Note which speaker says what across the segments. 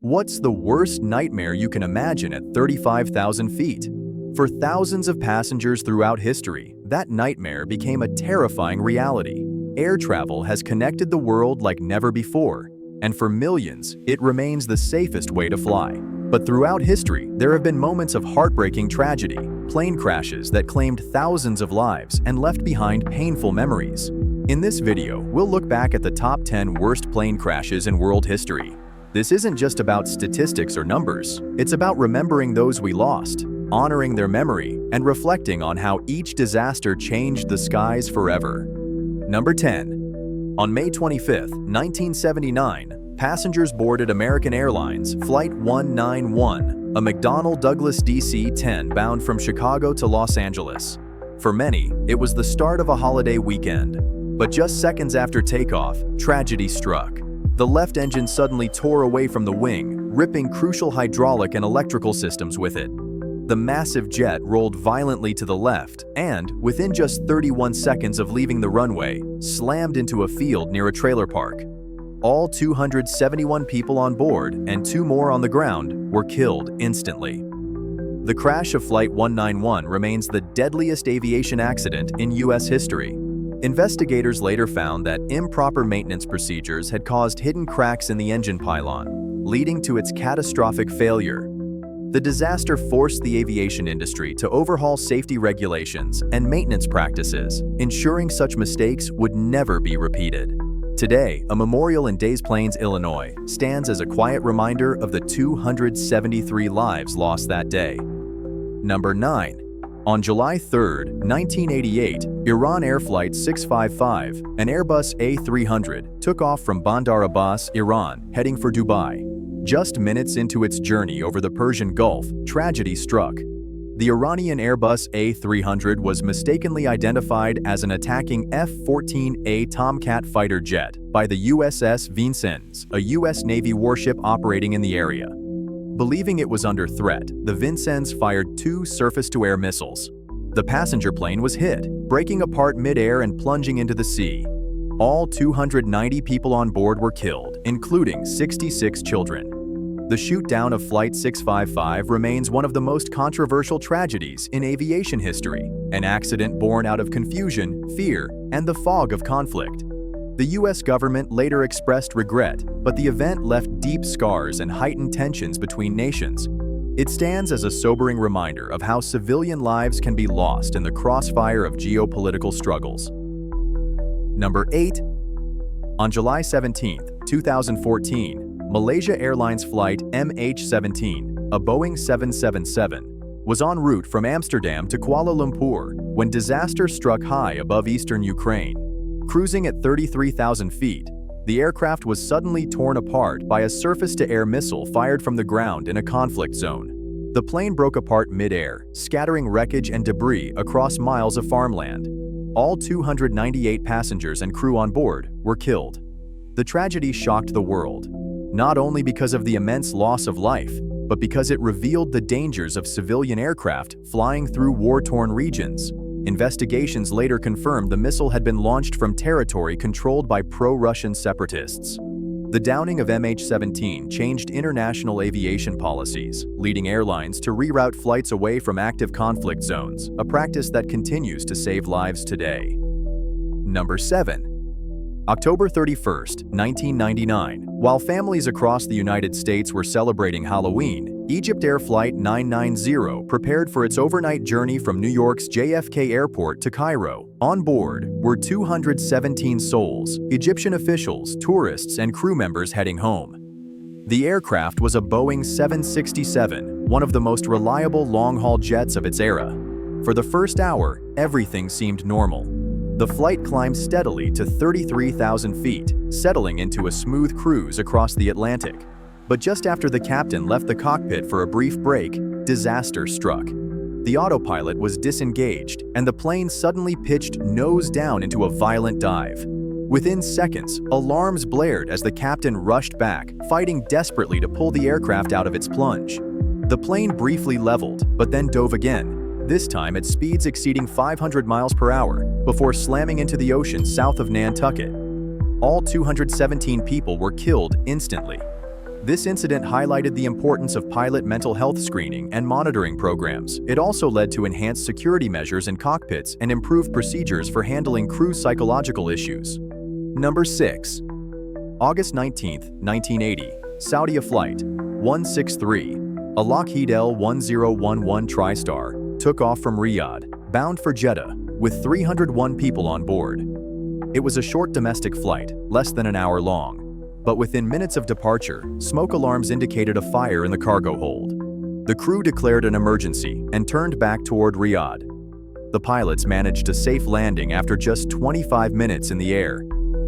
Speaker 1: What's the worst nightmare you can imagine at 35,000 feet? For thousands of passengers throughout history, that nightmare became a terrifying reality. Air travel has connected the world like never before, and for millions, it remains the safest way to fly. But throughout history, there have been moments of heartbreaking tragedy, plane crashes that claimed thousands of lives and left behind painful memories. In this video, we'll look back at the top 10 worst plane crashes in world history. This isn't just about statistics or numbers, it's about remembering those we lost, honoring their memory, and reflecting on how each disaster changed the skies forever. Number 10. On May 25, 1979, passengers boarded American Airlines Flight 191, a McDonnell Douglas DC-10 bound from Chicago to Los Angeles. For many, it was the start of a holiday weekend. But just seconds after takeoff, tragedy struck. The left engine suddenly tore away from the wing, ripping crucial hydraulic and electrical systems with it. The massive jet rolled violently to the left and, within just 31 seconds of leaving the runway, slammed into a field near a trailer park. All 271 people on board and 2 more on the ground were killed instantly. The crash of Flight 191 remains the deadliest aviation accident in U.S. history. Investigators later found that improper maintenance procedures had caused hidden cracks in the engine pylon, leading to its catastrophic failure. The disaster forced the aviation industry to overhaul safety regulations and maintenance practices, ensuring such mistakes would never be repeated. Today, a memorial in Des Plaines, Illinois, stands as a quiet reminder of the 273 lives lost that day. Number 9. On July 3, 1988, Iran Air Flight 655, an Airbus A300, took off from Bandar Abbas, Iran, heading for Dubai. Just minutes into its journey over the Persian Gulf, tragedy struck. The Iranian Airbus A300 was mistakenly identified as an attacking F-14A Tomcat fighter jet by the USS Vincennes, a U.S. Navy warship operating in the area. Believing it was under threat, the Vincennes fired 2 surface-to-air missiles. The passenger plane was hit, breaking apart mid-air and plunging into the sea. All 290 people on board were killed, including 66 children. The shoot-down of Flight 655 remains one of the most controversial tragedies in aviation history, an accident born out of confusion, fear, and the fog of conflict. The U.S. government later expressed regret, but the event left deep scars and heightened tensions between nations. It stands as a sobering reminder of how civilian lives can be lost in the crossfire of geopolitical struggles. Number 8. On July 17, 2014, Malaysia Airlines flight MH17, a Boeing 777, was en route from Amsterdam to Kuala Lumpur when disaster struck high above eastern Ukraine. Cruising at 33,000 feet, the aircraft was suddenly torn apart by a surface-to-air missile fired from the ground in a conflict zone. The plane broke apart mid-air, scattering wreckage and debris across miles of farmland. All 298 passengers and crew on board were killed. The tragedy shocked the world, not only because of the immense loss of life, but because it revealed the dangers of civilian aircraft flying through war-torn regions. Investigations later confirmed the missile had been launched from territory controlled by pro-Russian separatists. The downing of MH17 changed international aviation policies, leading airlines to reroute flights away from active conflict zones, a practice that continues to save lives today. Number 7. October 31, 1999. While families across the United States were celebrating Halloween, EgyptAir Flight 990 prepared for its overnight journey from New York's JFK Airport to Cairo. On board were 217 souls, Egyptian officials, tourists, and crew members heading home. The aircraft was a Boeing 767, one of the most reliable long-haul jets of its era. For the first hour, everything seemed normal. The flight climbed steadily to 33,000 feet, settling into a smooth cruise across the Atlantic. But just after the captain left the cockpit for a brief break, disaster struck. The autopilot was disengaged, and the plane suddenly pitched nose down into a violent dive. Within seconds, alarms blared as the captain rushed back, fighting desperately to pull the aircraft out of its plunge. The plane briefly leveled, but then dove again, this time at speeds exceeding 500 miles per hour, before slamming into the ocean south of Nantucket. All 217 people were killed instantly. This incident highlighted the importance of pilot mental health screening and monitoring programs. It also led to enhanced security measures in cockpits and improved procedures for handling crew psychological issues. Number 6. August 19, 1980, Saudia Flight 163, a Lockheed L-1011 TriStar, took off from Riyadh, bound for Jeddah, with 301 people on board. It was a short domestic flight, less than an hour long. But within minutes of departure, smoke alarms indicated a fire in the cargo hold. The crew declared an emergency and turned back toward Riyadh. The pilots managed a safe landing after just 25 minutes in the air.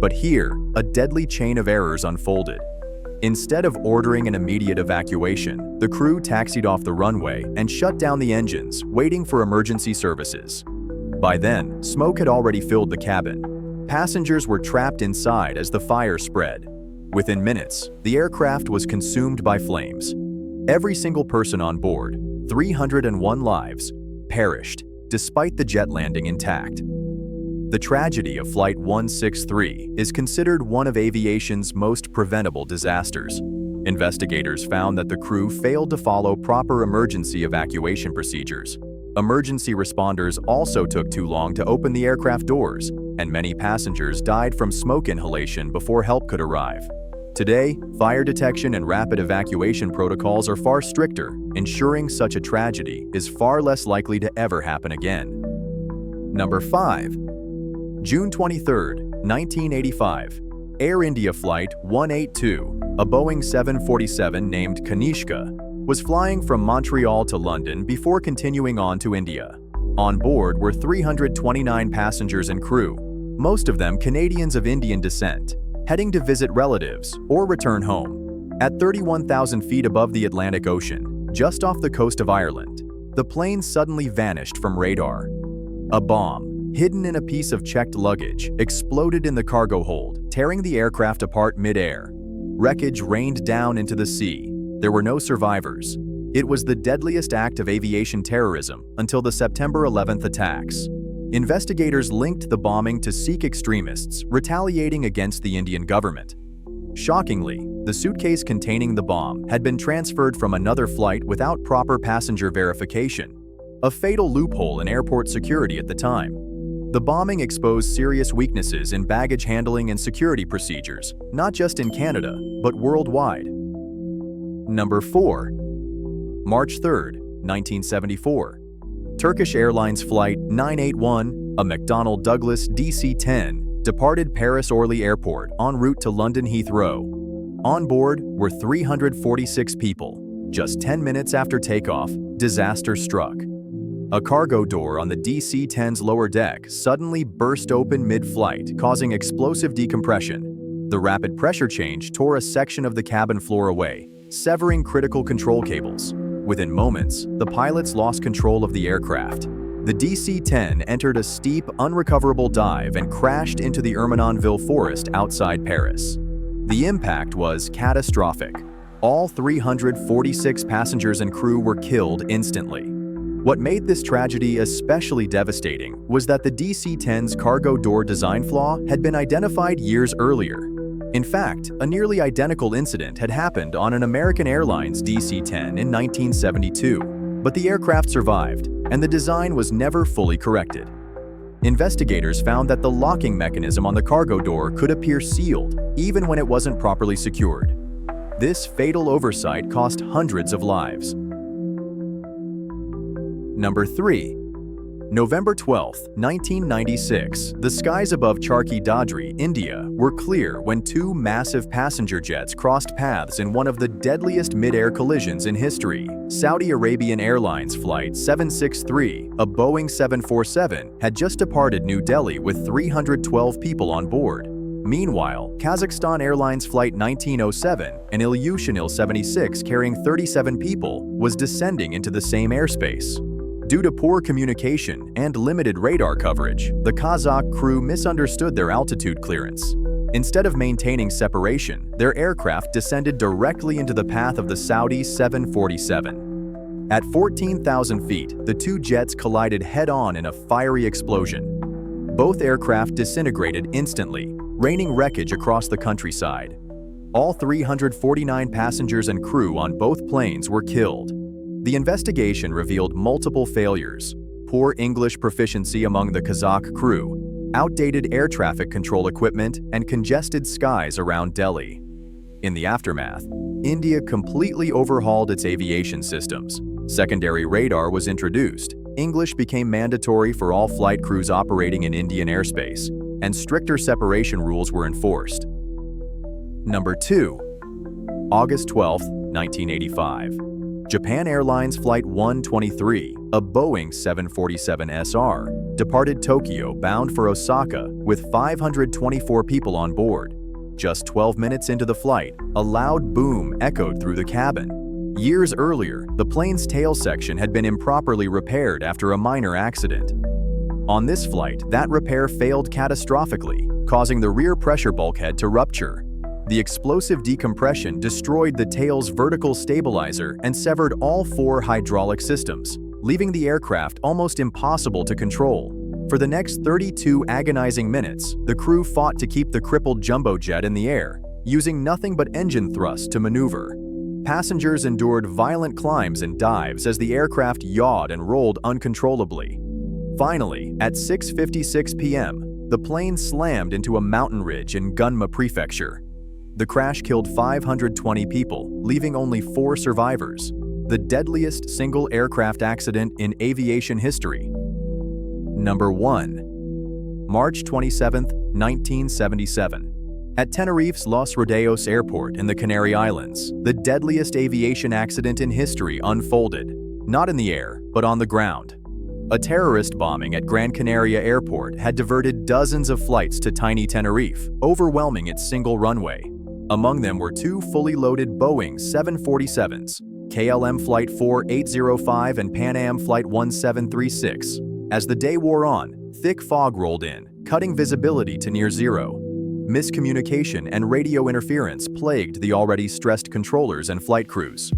Speaker 1: But here, a deadly chain of errors unfolded. Instead of ordering an immediate evacuation, the crew taxied off the runway and shut down the engines, waiting for emergency services. By then, smoke had already filled the cabin. Passengers were trapped inside as the fire spread. Within minutes, the aircraft was consumed by flames. Every single person on board, 301 lives, perished, despite the jet landing intact. The tragedy of Flight 163 is considered one of aviation's most preventable disasters. Investigators found that the crew failed to follow proper emergency evacuation procedures. Emergency responders also took too long to open the aircraft doors, and many passengers died from smoke inhalation before help could arrive. Today, fire detection and rapid evacuation protocols are far stricter, ensuring such a tragedy is far less likely to ever happen again. Number 5. June 23, 1985, Air India Flight 182, a Boeing 747 named Kanishka, was flying from Montreal to London before continuing on to India. On board were 329 passengers and crew, most of them Canadians of Indian descent, heading to visit relatives or return home. At 31,000 feet above the Atlantic Ocean, just off the coast of Ireland, the plane suddenly vanished from radar. A bomb, hidden in a piece of checked luggage, exploded in the cargo hold, tearing the aircraft apart mid-air. Wreckage rained down into the sea. There were no survivors. It was the deadliest act of aviation terrorism until the September 11th attacks. Investigators linked the bombing to Sikh extremists retaliating against the Indian government. Shockingly, the suitcase containing the bomb had been transferred from another flight without proper passenger verification, a fatal loophole in airport security at the time. The bombing exposed serious weaknesses in baggage handling and security procedures, not just in Canada, but worldwide. Number 4. March 3, 1974. Turkish Airlines Flight 981, a McDonnell Douglas DC-10, departed Paris-Orly Airport en route to London Heathrow. On board were 346 people. Just 10 minutes after takeoff, disaster struck. A cargo door on the DC-10's lower deck suddenly burst open mid-flight, causing explosive decompression. The rapid pressure change tore a section of the cabin floor away, severing critical control cables. Within moments, the pilots lost control of the aircraft. The DC-10 entered a steep, unrecoverable dive and crashed into the Ermenonville forest outside Paris. The impact was catastrophic. All 346 passengers and crew were killed instantly. What made this tragedy especially devastating was that the DC-10's cargo door design flaw had been identified years earlier. In fact, a nearly identical incident had happened on an American Airlines DC-10 in 1972, but the aircraft survived, and the design was never fully corrected. Investigators found that the locking mechanism on the cargo door could appear sealed, even when it wasn't properly secured. This fatal oversight cost hundreds of lives. Number 3. November 12, 1996, the skies above Charkhi, Dadri, India, were clear when two massive passenger jets crossed paths in one of the deadliest mid-air collisions in history. Saudi Arabian Airlines Flight 763, a Boeing 747, had just departed New Delhi with 312 people on board. Meanwhile, Kazakhstan Airlines Flight 1907, an Ilyushin Il-76 carrying 37 people, was descending into the same airspace. Due to poor communication and limited radar coverage, the Kazakh crew misunderstood their altitude clearance. Instead of maintaining separation, their aircraft descended directly into the path of the Saudi 747. At 14,000 feet, the two jets collided head-on in a fiery explosion. Both aircraft disintegrated instantly, raining wreckage across the countryside. All 349 passengers and crew on both planes were killed. The investigation revealed multiple failures: poor English proficiency among the Kazakh crew, outdated air traffic control equipment, and congested skies around Delhi. In the aftermath, India completely overhauled its aviation systems. Secondary radar was introduced, English became mandatory for all flight crews operating in Indian airspace, and stricter separation rules were enforced. Number 2. August 12, 1985. Japan Airlines Flight 123, a Boeing 747SR, departed Tokyo bound for Osaka with 524 people on board. Just 12 minutes into the flight, a loud boom echoed through the cabin. Years earlier, the plane's tail section had been improperly repaired after a minor accident. On this flight, that repair failed catastrophically, causing the rear pressure bulkhead to rupture. The explosive decompression destroyed the tail's vertical stabilizer and severed all 4 hydraulic systems, leaving the aircraft almost impossible to control. For the next 32 agonizing minutes, the crew fought to keep the crippled jumbo jet in the air, using nothing but engine thrust to maneuver. Passengers endured violent climbs and dives as the aircraft yawed and rolled uncontrollably. Finally, at 6:56 p.m., the plane slammed into a mountain ridge in Gunma Prefecture. The crash killed 520 people, leaving only 4 survivors, the deadliest single aircraft accident in aviation history. Number 1. March 27, 1977. At Tenerife's Los Rodeos Airport in the Canary Islands, the deadliest aviation accident in history unfolded, not in the air, but on the ground. A terrorist bombing at Gran Canaria Airport had diverted dozens of flights to tiny Tenerife, overwhelming its single runway. Among them were 2 fully loaded Boeing 747s, KLM Flight 4805 and Pan Am Flight 1736. As the day wore on, thick fog rolled in, cutting visibility to near zero. Miscommunication and radio interference plagued the already stressed controllers and flight crews.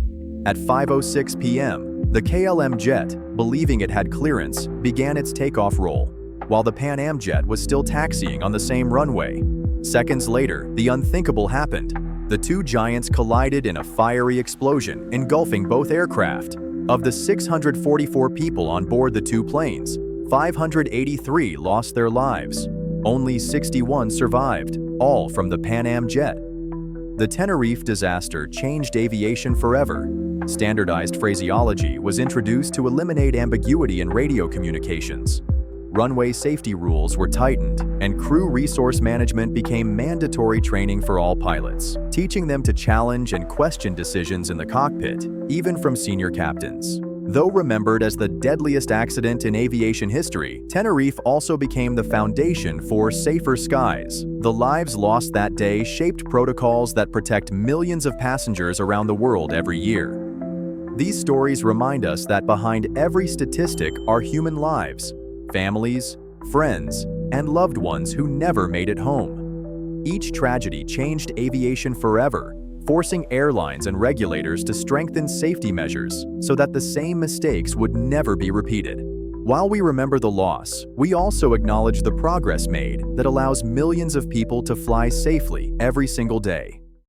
Speaker 1: At 5:06 p.m., the KLM jet, believing it had clearance, began its takeoff roll, while the Pan Am jet was still taxiing on the same runway. Seconds later, the unthinkable happened. The 2 giants collided in a fiery explosion, engulfing both aircraft. Of the 644 people on board the 2 planes, 583 lost their lives. Only 61 survived, all from the Pan Am jet. The Tenerife disaster changed aviation forever. Standardized phraseology was introduced to eliminate ambiguity in radio communications. Runway safety rules were tightened, and crew resource management became mandatory training for all pilots, teaching them to challenge and question decisions in the cockpit, even from senior captains. Though remembered as the deadliest accident in aviation history, Tenerife also became the foundation for safer skies. The lives lost that day shaped protocols that protect millions of passengers around the world every year. These stories remind us that behind every statistic are human lives, families, friends, and loved ones who never made it home. Each tragedy changed aviation forever, forcing airlines and regulators to strengthen safety measures so that the same mistakes would never be repeated. While we remember the loss, we also acknowledge the progress made that allows millions of people to fly safely every single day.